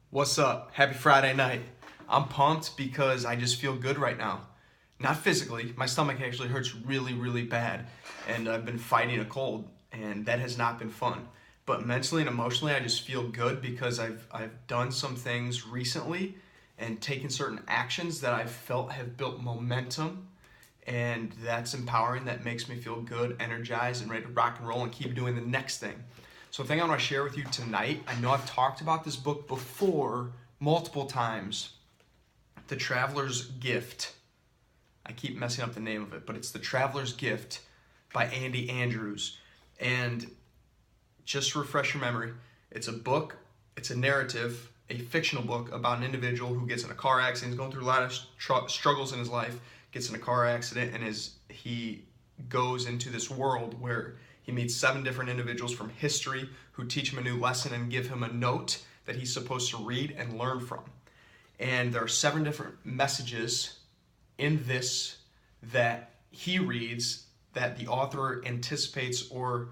What's up? Happy Friday night. I'm pumped because I just feel good right now. Not physically, my stomach actually hurts really, really bad, and I've been fighting a cold, and that has not been fun. But mentally and emotionally, I just feel good because I've done some things recently and taken certain actions that I've felt have built momentum, and that's empowering. That makes me feel good, energized, and ready to rock and roll and keep doing the next thing. So the thing I want to share with you tonight, I know I've talked about this book before multiple times, The Traveler's Gift. I keep messing up the name of it, but it's The Traveler's Gift by Andy Andrews. And just to refresh your memory, it's a book, it's a narrative, a fictional book about an individual who gets in a car accident. He's going through a lot of struggles in his life, gets in a car accident, and he goes into this world where he meets 7 different individuals from history who teach him a new lesson and give him a note that he's supposed to read and learn from. And there are 7 different messages in this that he reads that the author anticipates, or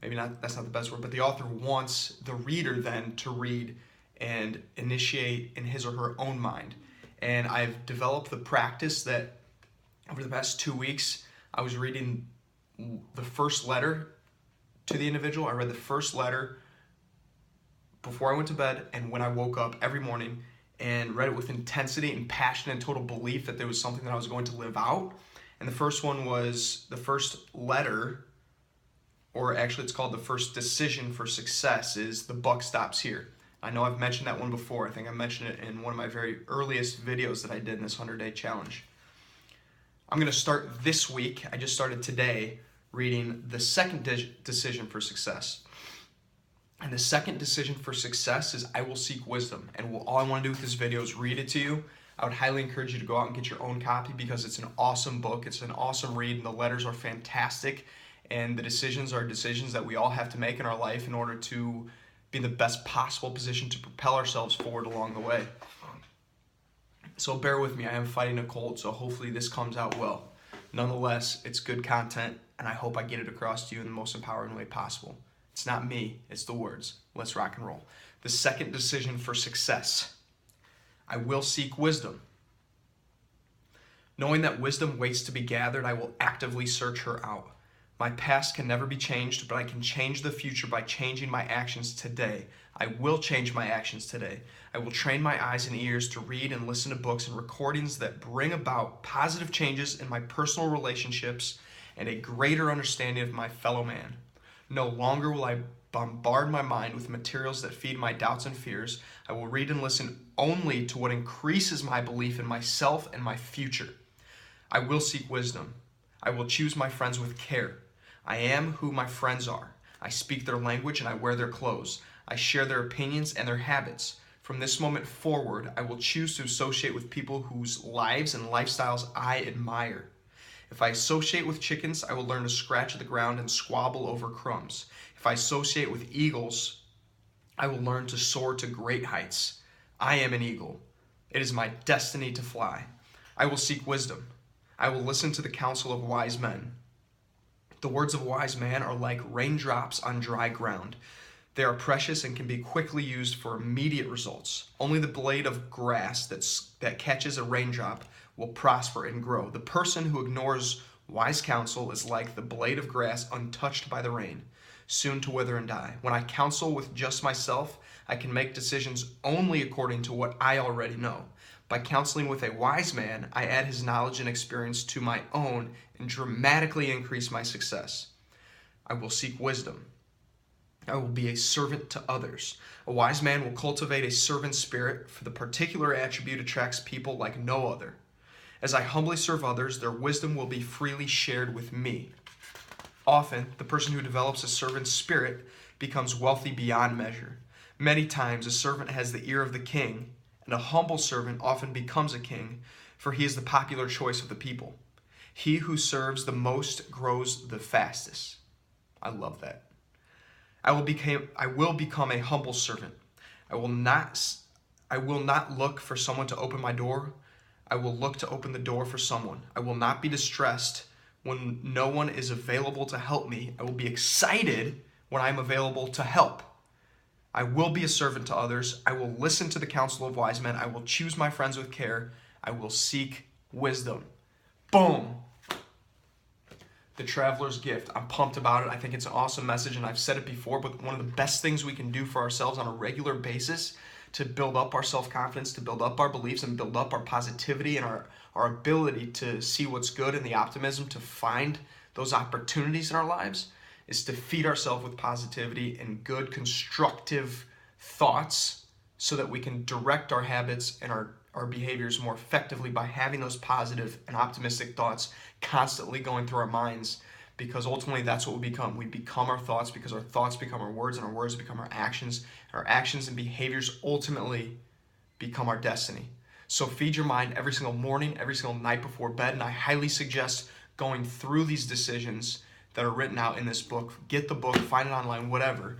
maybe not, that's not the best word, but the author wants the reader then to read and initiate in his or her own mind. And I've developed the practice that over the past 2 weeks, I was reading the first letter to the individual. I read the first letter before I went to bed and when I woke up every morning, and read it with intensity and passion and total belief that there was something that I was going to live out. And the first one was the first letter, or actually it's called the first decision for success, is the buck stops here. I know I've mentioned that one before. I think I mentioned it in one of my very earliest videos that I did in this 100-day challenge. I'm going to start this week. I just started today reading the second decision for success. And the second decision for success is I will seek wisdom. And all I want to do with this video is read it to you. I would highly encourage you to go out and get your own copy because it's an awesome book. It's an awesome read, and the letters are fantastic. And the decisions are decisions that we all have to make in our life in order to be in the best possible position to propel ourselves forward along the way. So bear with me. I am fighting a cold, so hopefully this comes out well. Nonetheless, it's good content, and I hope I get it across to you in the most empowering way possible. It's not me, it's the words. Let's rock and roll. The second decision for success. I will seek wisdom. Knowing that wisdom waits to be gathered, I will actively search her out. My past can never be changed, but I can change the future by changing my actions today. I will change my actions today. I will train my eyes and ears to read and listen to books and recordings that bring about positive changes in my personal relationships and a greater understanding of my fellow man. No longer will I bombard my mind with materials that feed my doubts and fears. I will read and listen only to what increases my belief in myself and my future. I will seek wisdom. I will choose my friends with care. I am who my friends are. I speak their language and I wear their clothes. I share their opinions and their habits. From this moment forward, I will choose to associate with people whose lives and lifestyles I admire. If I associate with chickens, I will learn to scratch at the ground and squabble over crumbs. If I associate with eagles, I will learn to soar to great heights. I am an eagle. It is my destiny to fly. I will seek wisdom. I will listen to the counsel of wise men. The words of a wise man are like raindrops on dry ground. They are precious and can be quickly used for immediate results. Only the blade of grass that catches a raindrop will prosper and grow. The person who ignores wise counsel is like the blade of grass untouched by the rain, soon to wither and die. When I counsel with just myself, I can make decisions only according to what I already know. By counseling with a wise man, I add his knowledge and experience to my own and dramatically increase my success. I will seek wisdom. I will be a servant to others. A wise man will cultivate a servant spirit, for the particular attribute attracts people like no other. As I humbly serve others, their wisdom will be freely shared with me. Often, the person who develops a servant spirit becomes wealthy beyond measure. Many times, a servant has the ear of the king, and a humble servant often becomes a king, for he is the popular choice of the people. He who serves the most grows the fastest. I love that. I will become a humble servant. I will not look for someone to open my door. I will look to open the door for someone. I will not be distressed when no one is available to help me. I will be excited when I am available to help. I will be a servant to others. I will listen to the counsel of wise men. I will choose my friends with care. I will seek wisdom. Boom. The Traveler's Gift. I'm pumped about it. I think it's an awesome message, and I've said it before, but one of the best things we can do for ourselves on a regular basis to build up our self-confidence, to build up our beliefs, and build up our positivity and our ability to see what's good and the optimism to find those opportunities in our lives is to feed ourselves with positivity and good, constructive thoughts so that we can direct our habits and our behaviors more effectively by having those positive and optimistic thoughts constantly going through our minds, because ultimately that's what we become. We become our thoughts because our thoughts become our words and our words become our actions. And our actions and behaviors ultimately become our destiny. So feed your mind every single morning, every single night before bed, and I highly suggest going through these decisions that are written out in this book. Get the book, find it online, whatever,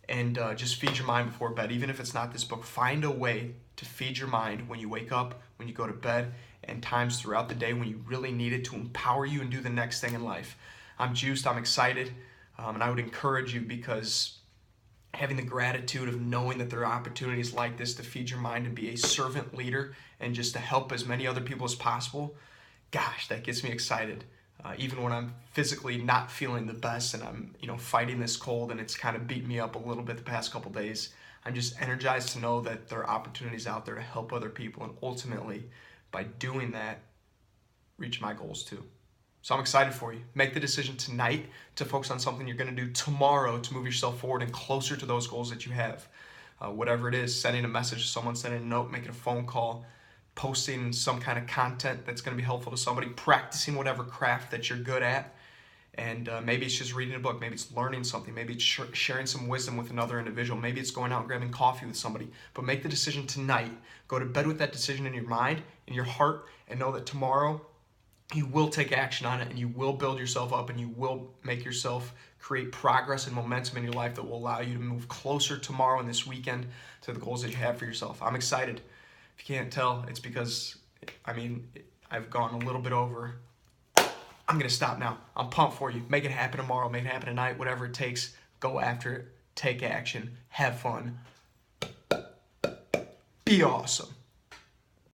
and just feed your mind before bed. Even if it's not this book, find a way to feed your mind when you wake up, when you go to bed, and times throughout the day when you really need it to empower you and do the next thing in life. I'm juiced, I'm excited, and I would encourage you, because having the gratitude of knowing that there are opportunities like this to feed your mind and be a servant leader and just to help as many other people as possible, gosh, that gets me excited. Even when I'm physically not feeling the best and I'm, fighting this cold and it's kind of beat me up a little bit the past couple days, I'm just energized to know that there are opportunities out there to help other people, and ultimately, by doing that, reach my goals too. So I'm excited for you. Make the decision tonight to focus on something you're going to do tomorrow to move yourself forward and closer to those goals that you have. Whatever it is, sending a message to someone, sending a note, making a phone call, posting some kind of content that's going to be helpful to somebody, practicing whatever craft that you're good at. And maybe it's just reading a book, maybe it's learning something, maybe it's sharing some wisdom with another individual, maybe it's going out and grabbing coffee with somebody. But make the decision tonight. Go to bed with that decision in your mind, in your heart, and know that tomorrow you will take action on it, and you will build yourself up, and you will make yourself create progress and momentum in your life that will allow you to move closer tomorrow and this weekend to the goals that you have for yourself. I'm excited. If you can't tell, it's because, I've gone a little bit over. I'm going to stop now. I'm pumped for you. Make it happen tomorrow. Make it happen tonight. Whatever it takes, go after it. Take action. Have fun. Be awesome.